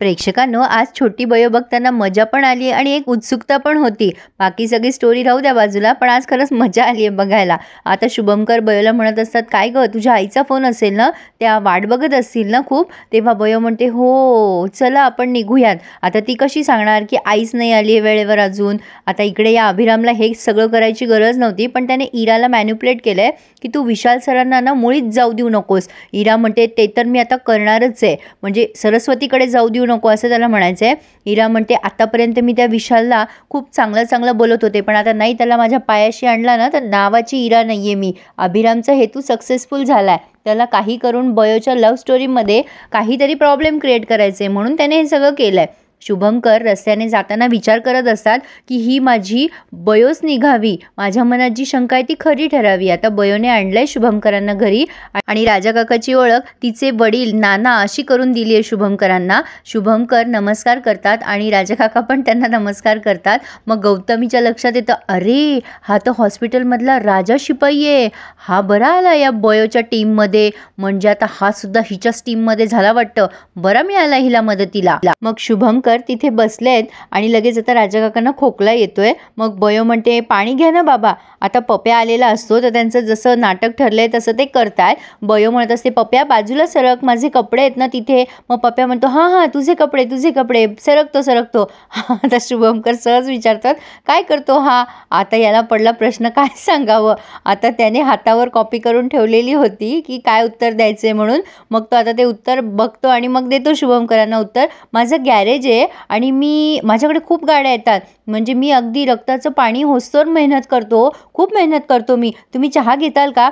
प्रेक्षकांनो, आज छोटी बयो बघताना मजा पण आली आणि एक उत्सुकता पण होती. बाकी सगळी स्टोरी राहू द्या बाजूला, पण आज खरंच मजा आली आहे बघायला. आता शुभंकर बयोला म्हणत असतात, "काय गं, तुझ्या आईचा फोन असेल ना? त्या वाट बघत असतील ना खूप?" तेव्हा बयो म्हणते, "हो, चला आपण निघूयात." आता ती कशी सांगणार की आईच नाही आली आहे वेळेवर अजून. आता इकडे या अभिरामला हे सगळं करायची गरज नव्हती, पण त्याने इराला मॅनिप्युलेट केलंय की तू विशाल सरांना ना मुळीच जाऊ देऊ नकोस. इरा म्हणते, "ते तर मी आता करणारच आहे." म्हणजे सरस्वतीकडे जाऊ देऊ नको असं त्याला म्हणायचं आहे. इरा म्हणते, "आतापर्यंत मी त्या विशालला खूप चांगलं चांगलं बोलत होते, पण आता नाही त्याला माझ्या पायाशी आणला ना तर नावाची इरा नाही आहे मी." अभिरामचा हेतू सक्सेसफुल झाला आहे. त्याला काही करून बयोच्या लव्ह स्टोरीमध्ये काहीतरी प्रॉब्लेम क्रिएट करायचे म्हणून त्याने हे सगळं केलं आहे. शुभंकर रस्त्याने जाताना विचार करत असतात की ही माझी बयोच निघावी, माझ्या मनात जी शंका आहे ती खरी ठरावी. आता बयोने आणलंय शुभंकरांना घरी आणि राजा काकाची ओळख तिचे वडील नाना अशी करून दिली आहे शुभंकरांना. शुभंकर नमस्कार करतात आणि राजा काका पण त्यांना नमस्कार करतात. मग गौतमीच्या लक्षात येतं, अरे हा तर हॉस्पिटलमधला राजा शिपाई आहे, हा बरा आला या बयोच्या टीममध्ये. म्हणजे आता हा सुद्धा हिच्याच टीममध्ये झाला वाटतं, बरा मिळाला हिला मदतीला. मग शुभंकर तिथे बसलेत आणि लगेच आता राजा काकांना खोकला येतोय. मग बयो म्हणते, "पाणी घ्या ना बाबा." आता पप्या आलेला असतो तर त्यांचं जसं नाटक ठरलंय तसं ते करतायत. बयो म्हणत असते, "पप्या बाजूला सरक, माझे कपडे आहेत ना तिथे." मग पप्या म्हणतो, "हां हां, तुझे कपडे तुझे कपडे, सरकतो सरकतो." आता शुभंकर सहज विचारतात, "काय करतो हा?" आता याला पडला प्रश्न, काय सांगावं. आता त्याने हातावर कॉपी करून ठेवलेली होती की काय उत्तर द्यायचंय म्हणून. मग तो आता ते उत्तर बघतो आणि मग देतो शुभंकरांना उत्तर, "माझं गॅरेज आहे आणि माझ्याकडे खूप गाड्या येतात. म्हणजे मी अगदी रक्ताचं पाणी होस्तोवर मेहनत करतो, खूप मेहनत करतो मी. तुम्ही चहा घेताल का?"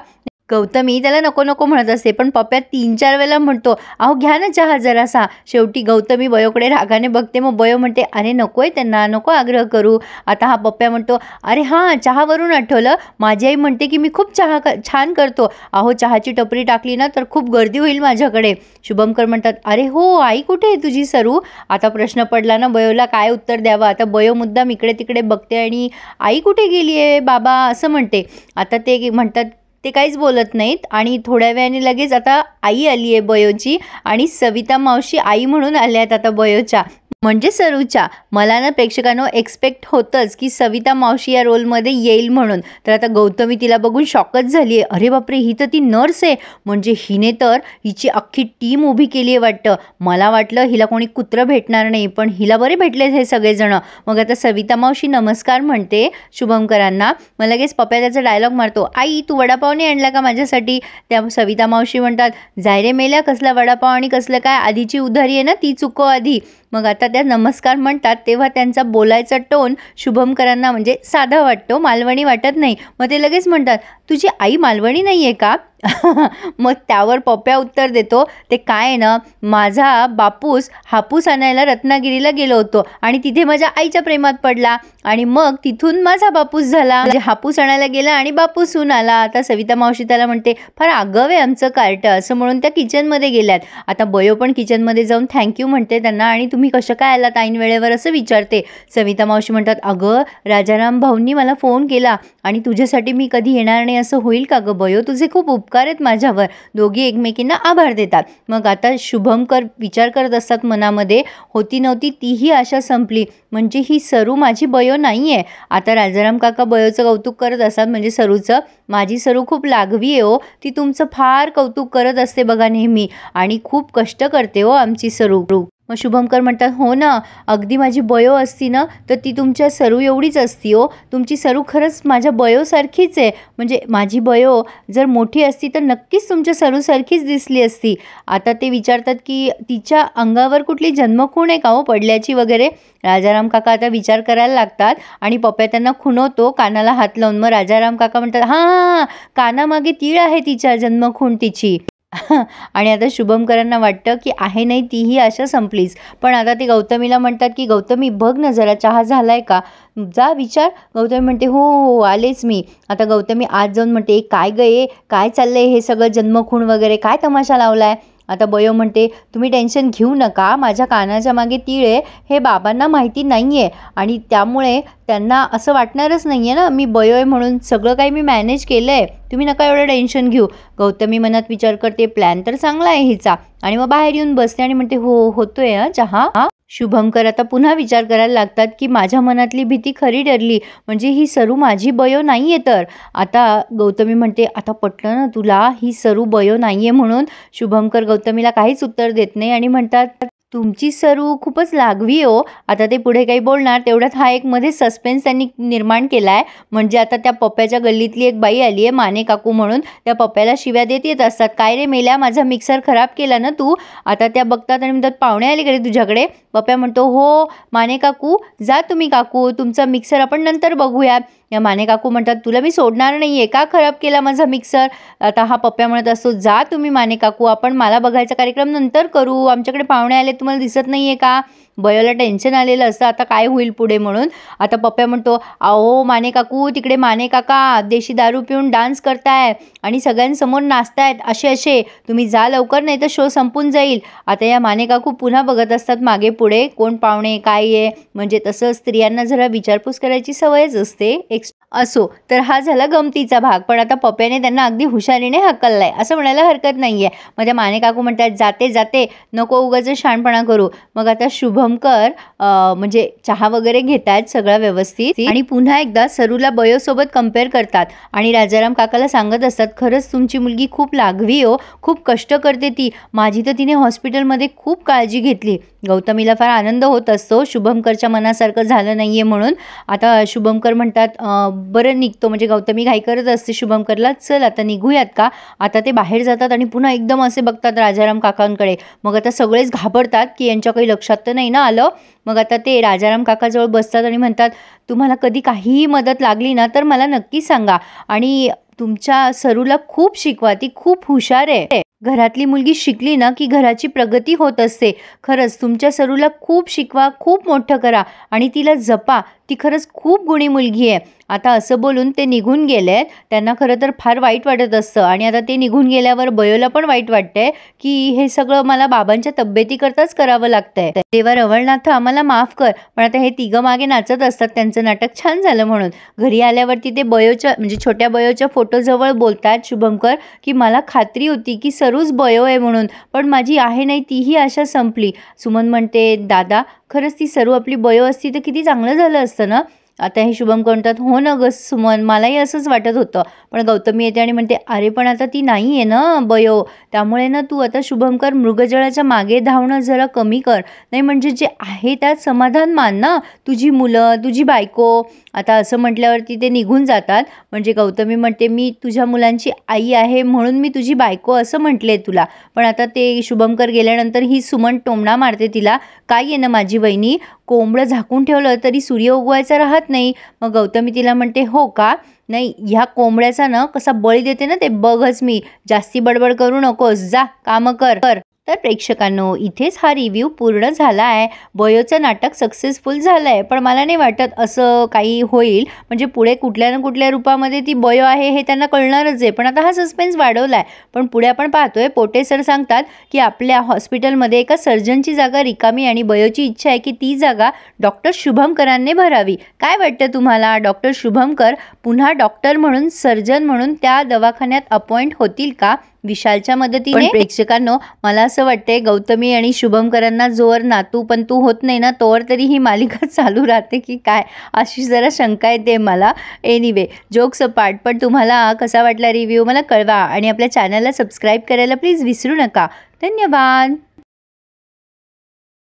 गौतमी त्याला नको नको म्हणत असते, पण पप्या 3-4 वेळेला म्हणतो, "अहो घ्या ना चहा जरासा." शेवटी गौतमी बयोकडे रागाने बघते. मग बयो म्हणते, "अरे नकोय त्यांना, नको आग्रह करू." आता हा पप्या म्हणतो, "अरे हां, चहावरून आठवलं, माझी आई म्हणते की मी खूप छान करतो. अहो चहाची टपरी टाकली ना तर खूप गर्दी होईल माझ्याकडे." शुभंकर म्हणतात, "अरे हो, आई कुठे आहे तुझी सरू?" आता प्रश्न पडला ना बयोला, काय उत्तर द्यावं. आता बयो मुद्दाम इकडे तिकडे बघते आणि "आई कुठे गेली आहे बाबा?" असं म्हणते. आता ते म्हणतात, ते काहीच बोलत नाहीत आणि थोड्या वेळाने लगेच आता आई आली आहे बयोची आणि सविता मावशी आई म्हणून आल्या आहेत आता बयोच्या, म्हणजे सरूच्या. मला ना प्रेक्षकांनो एक्सपेक्ट होतंच की सविता मावशी या रोलमध्ये येईल म्हणून. तर आता गौतमी तिला बघून शॉकच झाली आहे. अरे बापरे, ही तर ती नर्स आहे. म्हणजे हिने तर हिची अख्खी टीम उभी केली आहे वाटतं. मला वाटलं हिला कोणी कुत्रं भेटणार नाही, पण हिला बरे भेटले हे सगळेजणं. मग आता सविता मावशी नमस्कार म्हणते शुभंकरांना. मग लगेच पप्या त्याचा डायलॉग मारतो, "आई तू वडापाव नाही आणला का माझ्यासाठी?" त्या सविता मावशी म्हणतात, "जाय रे मेल्या, कसला वडापाव आणि कसलं काय, आधीची उधारी आहे ना ती चुकव आधी." मग आता त्या नमस्कार म्हणतात तेव्हा त्यांचा बोलायचा टोन शुभंकरांना म्हणजे साधा वाटतो, मालवणी वाटत नाही. मग ते लगेच म्हणतात, "तुझी आई मालवणी नाही आहे का?" मग त्यावर पप्या उत्तर देतो, "ते काय आहे ना, माझा बापूस हापूस आणायला रत्नागिरीला गेलो होतो आणि तिथे माझ्या आईच्या प्रेमात पडला आणि मग तिथून माझा बापूस झाला. म्हणजे हापूस आणायला गेला आणि बापूसून आला." आता सविता मावशी त्याला म्हणते, "फार आगाव आहे आमचं कार्ट." असं म्हणून त्या किचनमध्ये गेल्यात. आता बयो पण किचनमध्ये जाऊन थँक्यू म्हणते त्यांना आणि "तुम्ही कसं काय आलात ऐन वेळेवर?" असं विचारते. सविता मावशी म्हणतात, "अगं राजाराम भाऊंनी मला फोन केला आणि तुझ्यासाठी मी कधी येणार नाही असं होईल का गं बयो? तुझे खूप उपकार आहेत माझ्यावर." दोघी एकमेकींना आभार देतात. मग आता शुभंकर विचार करत असतात मनामध्ये, होती नव्हती तीही आशा संपली. म्हणजे ही सरू माझी बयो नाही आहे. आता राजाराम काका बयोचं कौतुक करत असतात, म्हणजे सरूचं, "माझी सरू खूप लागवी आहे हो, ती तुमचं फार कौतुक करत असते बघा नेहमी आणि खूप कष्ट करते हो आमची सरू." मग शुभंकर म्हणतात, "हो ना, अगदी माझी बयो असती ना तर ती तुमच्या सरू एवढीच असती हो. तुमची सरू खरंच माझ्या बयोसारखीच आहे. म्हणजे माझी बयो जर मोठी असती तर नक्कीच तुमच्या सरूसारखीच दिसली असती." आता ते विचारतात की तिच्या अंगावर कुठली जन्मखूण आहे का हो पडल्याची वगैरे. राजाराम काका आता विचार करायला लागतात आणि पप्या त्यांना खुणवतो कानाला हात लावून. मग राजाराम काका म्हणतात, "हां, कानामागे तीळ आहे तिच्या, जन्मखूण तिची." आणि आता शुभंकरांना वाटतं की आहे नाही तीही आशा संपलीच. पण आता ते गौतमीला म्हणतात की "गौतमी बघ ना जरा चहा झालाय का, जा विचार." गौतमी म्हणते, "हो हो आलेच मी." आता गौतमी आज जाऊन म्हणते, "काय गं काय चाललंय हे सगळं जन्मखूण वगैरे, काय तमाशा लावलाय?" आता बयो म्हणते, तुम्ही टेन्शन घेऊ नका, माझ्या कानाच्या मागे तीळ आहे हे बाबांना माहिती नाही आहे आणि त्यामुळे त्यांना असं वाटणारच नाही आहे ना मी बयो आहे म्हणून. सगळं काही मी मॅनेज केलं आहे, तुम्ही नका एवढं टेन्शन घेऊ. गौतमी मनात विचार करते, प्लॅन तर चांगला आहे हिचा, आणि मग बाहेर येऊन बसते आणि म्हणते, हो होतोय चहा. शुभंकर आता पुन्हा विचार करायला लागतात की माझ्या मनातली भीती खरी ठरली, म्हणजे ही सरू माझी बयो नाही आहे. तर आता गौतमी म्हणते, आता पटलं ना तुला ही सरू बयो नाही आहे म्हणून. शुभंकर गौतमीला काहीच उत्तर देत नाही आणि म्हणतात, तुमची सरू खूपच लागवी हो. आता ते पुढे काही बोलणार तेवढ्यात हा एक मध्ये सस्पेन्स त्यांनी निर्माण केला आहे. म्हणजे आता त्या पप्प्याच्या गल्लीतली एक बाई आली आहे माने काकू म्हणून, त्या पप्प्याला शिव्या देत येत असतात, काय रे मेल्या, माझा मिक्सर खराब केला ना तू. आता त्या बघतात आणि म्हणतात, पाहुणे आले कडे तुझ्याकडे. पप्प्या म्हणतो, हो माने काकू जा तुम्ही काकू, तुमचा मिक्सर आपण नंतर बघूयात. या माने काकू म्हणतात, तुला मी सोडणार नाही आहे, का खराब केला माझा मिक्सर. आता हा पप्प्या म्हणत असतो, जा तुम्ही माने काकू, आपण मला बघायचा कार्यक्रम नंतर करू, आमच्याकडे पाहुणे आले तुम्हाला दिसत नाही आहे का. बयोला टेन्शन आलेलं असतं आता काय होईल पुढे म्हणून. आता पप्प्या म्हणतो, अहो माने काकू, तिकडे माने काका देशी दारू पिऊन डान्स करताय आणि सगळ्यांसमोर नाचतायत असे असे, तुम्ही जा लवकर नाही तर शो संपून जाईल. आता या माने काकू पुन्हा बघत असतात मागे पुढे कोण पाहुणे काय आहे, म्हणजे तसं स्त्रियांना जरा विचारपूस करायची सवयच असते. असो तर हा झाला गमतीचा भाग, पण आता पप्प्याने त्यांना अगदी हुशारीने हकललाय असं म्हणायला हरकत नाहीये. मग त्या माने काकू म्हणतात, जाते जाते, नको उगाच शहाणपणा करू. मग आता शुभंकर म्हणजे चहा वगैरे घेतात सगळं व्यवस्थित आणि पुन्हा एकदा सरूला बयोसोबत कम्पेअर करतात आणि राजाराम काकाला सांगत असतात, खरंच तुमची मुलगी खूप लागवी हो, खूप कष्ट करते ती, माझी तर तिने हॉस्पिटलमध्ये खूप काळजी घेतली. गौतमीला फार आनंद होत असतो शुभंकरच्या मनासारखं झालं नाहीये म्हणून. आता शुभंकर म्हणतात, बरं निघतो, म्हणजे गौतमी घाई करत असते शुभंकरला, चल आता निघूयात का. आता ते बाहेर जातात आणि पुन्हा एकदम असे बघतात राजाराम काकांकडे. मग आता सगळेच घाबरतात की यांच्या काही लक्षात तर नाही ना आलं. मग आता ते राजाराम काकाजवळ बसतात आणि म्हणतात, तुम्हाला कधी काहीही मदत लागली ना तर मला नक्की सांगा, आणि तुमच्या सरूला खूप शिकवा, ती खूप हुशार आहे. घरातली मुलगी शिकली ना की घराची प्रगती होत असते. खरंच तुमच्या सरूला खूप शिकवा, खूप मोठं करा आणि तिला जपा, ती खरंच खूप गुणी मुलगी आहे. आता असं बोलून ते निघून गेले. त्यांना खरं तर फार वाईट वाटत असतं आणि आता ते निघून गेल्यावर बयोला पण वाईट वाटतंय की हे सगळं मला बाबांच्या तब्येतीकरताच करावं लागतंय. तेव्हा रवळनाथ आम्हाला माफ कर. पण आता हे तिघं मागे नाचत असतात त्यांचं नाटक छान झालं म्हणून. घरी आल्यावरती ते बयोच्या म्हणजे छोट्या बयोच्या फोटोजवळ बोलतात शुभंकर की मला खात्री होती की सरूच बयो आहे म्हणून, पण माझी आहे नाही तीही आशा संपली. सुमन म्हणते, दादा खरंच ती सरू आपली बयो असती तर किती चांगलं झालं असतं ना. आता हे शुभंकर म्हणतात, हो ना ग सुमन, मलाही असंच वाटत होतं. पण गौतमी येते आणि म्हणते, अरे पण आता ती नाही आहे ना बयो, त्यामुळे ना तू आता शुभंकर मृगजळाच्या मागे धावणं जरा कमी कर, नाही म्हणजे जे आहे त्यात समाधान मान ना, तुझी मुलं तुझी बायको. आता असं म्हटल्यावरती ते निघून जातात. म्हणजे गौतमी म्हणते, मी तुझ्या मुलांची आई आहे म्हणून मी तुझी बायको असं म्हटले तुला. पण आता ते शुभंकर गेल्यानंतर ही सुमन टोमणा मारते तिला, काय आहे ना माझी वहिनी, कोंबडं झाकून ठेवलं तरी सूर्य उगवायचा राहत नाही. मग गौतमी तिला म्हणते, हो का, नाही ह्या कोंबड्याचा ना कसा बळी देते ना ते बघच मी, जास्ती बडबड करू नकोस, जा कामं कर. तर प्रेक्षकांनो, इथेच हा रिव्ह्यू पूर्ण झाला आहे. बयोचं नाटक सक्सेसफुल झालं आहे, पण मला नाही वाटत असं काही होईल. म्हणजे पुढे कुठल्या ना कुठल्या रूपामध्ये ती बयो आहे हे त्यांना कळणारच आहे. पण आता हा सस्पेन्स वाढवला आहे. पण पुढे आपण पाहतोय पोटे सर सांगतात की आपल्या हॉस्पिटलमध्ये एका सर्जनची जागा रिकामी आणि बयोची इच्छा आहे की ती जागा डॉक्टर शुभंकरांनी भरावी. काय वाटतं तुम्हाला, डॉक्टर शुभंकर पुन्हा डॉक्टर म्हणून सर्जन म्हणून त्या दवाखान्यात अपॉइंट होतील का विशालच्या मदतीने? प्रेक्षकांनो, मला असं वाटतंय गौतमी आणि शुभंकरांना जोवर नातू पण तू होत नाही ना तोवर तरी ही मालिका चालू राहते की काय, अशी जरा शंका येते मला. एनिवे, जोक्स अपार्ट, पण तुम्हाला कसा वाटला रिव्ह्यू मला कळवा आणि आपल्या चॅनलला सबस्क्राईब करायला प्लीज विसरू नका. धन्यवाद.